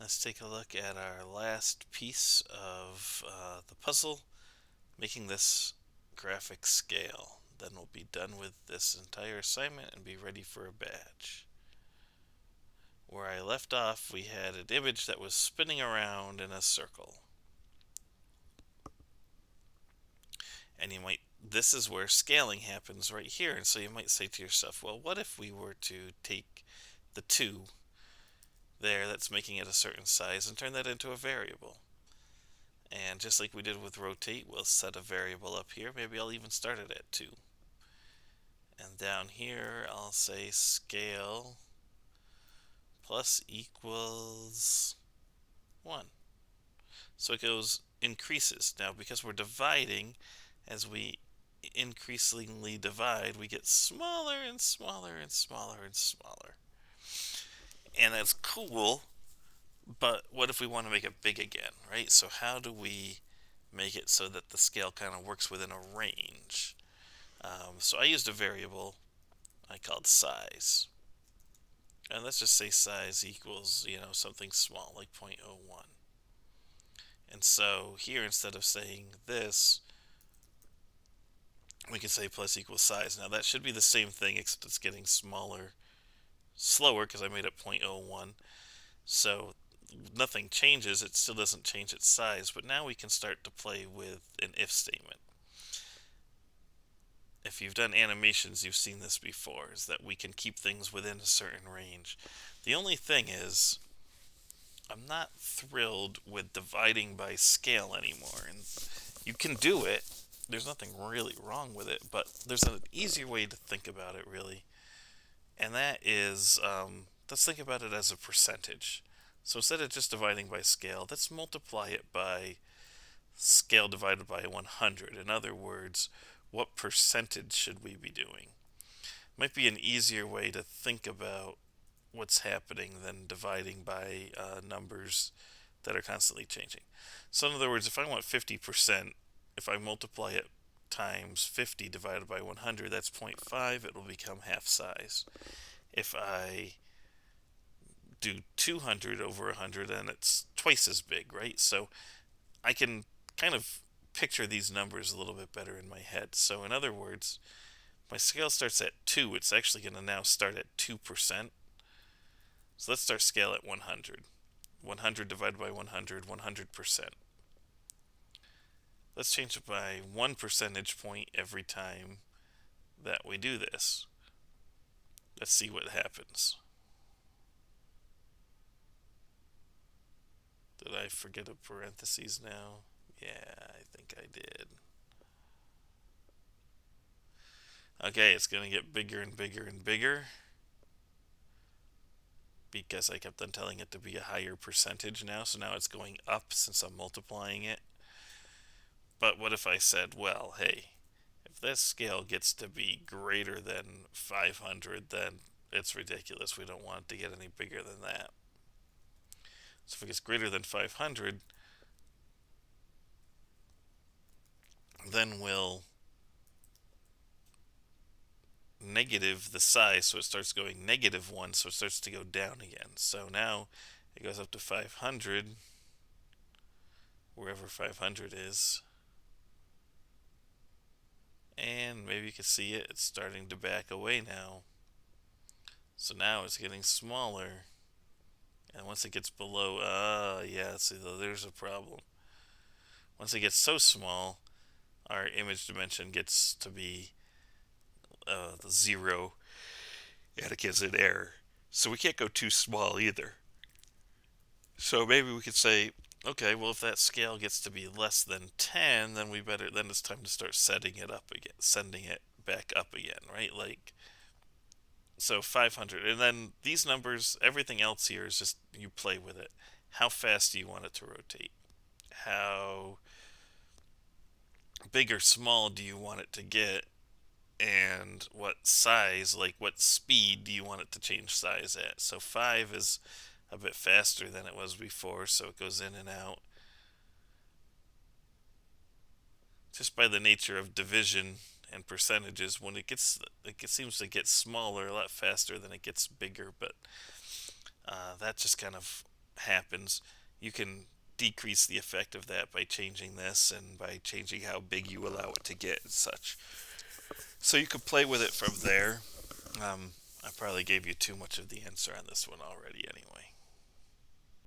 Let's take a look at our last piece of the puzzle, making this graphic scale. Then we'll be done with this entire assignment and be ready for a badge. Where I left off, we had an image that was spinning around in a circle. And this is where scaling happens right here. And so you might say to yourself, well, what if we were to take the 2 there that's making it a certain size and turn that into a variable? And just like we did with rotate, we'll set a variable up here. Maybe I'll even start it at 2. And down here, I'll say scale plus equals 1. So it increases. Now, because we're dividing, as we increasingly divide, we get smaller and smaller and smaller and smaller. And that's cool, but what if we want to make it big again, right? So how do we make it so that the scale kind of works within a range? So I used a variable I called size. And let's just say size equals, something small, like 0.01. And so here, instead of saying this, we can say plus equals size. Now that should be the same thing, except it's getting smaller, slower, because I made it 0.01. So nothing changes, it still doesn't change its size, but now we can start to play with an if statement. If you've done animations, you've seen this before, is that we can keep things within a certain range. The only thing is, I'm not thrilled with dividing by scale anymore. And you can do it, there's nothing really wrong with it, but there's an easier way to think about it, really. And that is, let's think about it as a percentage. So instead of just dividing by scale, let's multiply it by scale divided by 100. In other words, what percentage should we be doing? Might be an easier way to think about what's happening than dividing by numbers that are constantly changing. So in other words, if I want 50%, if I multiply it times 50 divided by 100, that's 0.5, it will become half size. If I do 200 over 100, then it's twice as big, right? So I can kind of picture these numbers a little bit better in my head. So in other words, my scale starts at 2. It's actually going to now start at 2%. So let's start scale at 100. 100 divided by 100, 100%. Let's change it by 1 percentage point every time that we do this. Let's see what happens. Did I forget a parentheses now? Yeah, I think I did. Okay, it's going to get bigger and bigger and bigger because I kept on telling it to be a higher percentage now, so now it's going up since I'm multiplying it. But what if I said, well, hey, if this scale gets to be greater than 500, then it's ridiculous. We don't want it to get any bigger than that. So if it gets greater than 500, then we'll negative the size, so it starts going -1, so it starts to go down again. So now it goes up to 500, wherever 500 is. And maybe you can see it, it's starting to back away now. So now it's getting smaller. And once it gets below, yeah, see, there's a problem. Once it gets so small, our image dimension gets to be the 0, and it gives an error. So we can't go too small either. So maybe we could say, okay, well, if that scale gets to be less than 10, then then it's time to start setting it up again, sending it back up again, right? Like, so 500. And then these numbers, everything else here is just you play with it. How fast do you want it to rotate? How big or small do you want it to get? And what size, like what speed do you want it to change size at? So 5 is a bit faster than it was before, so it goes in and out. Just by the nature of division and percentages, when it seems to get smaller a lot faster than it gets bigger, but that just kind of happens, you can decrease the effect of that by changing this and by changing how big you allow it to get and such. So you can play with it from there. I probably gave you too much of the answer on this one already anyway.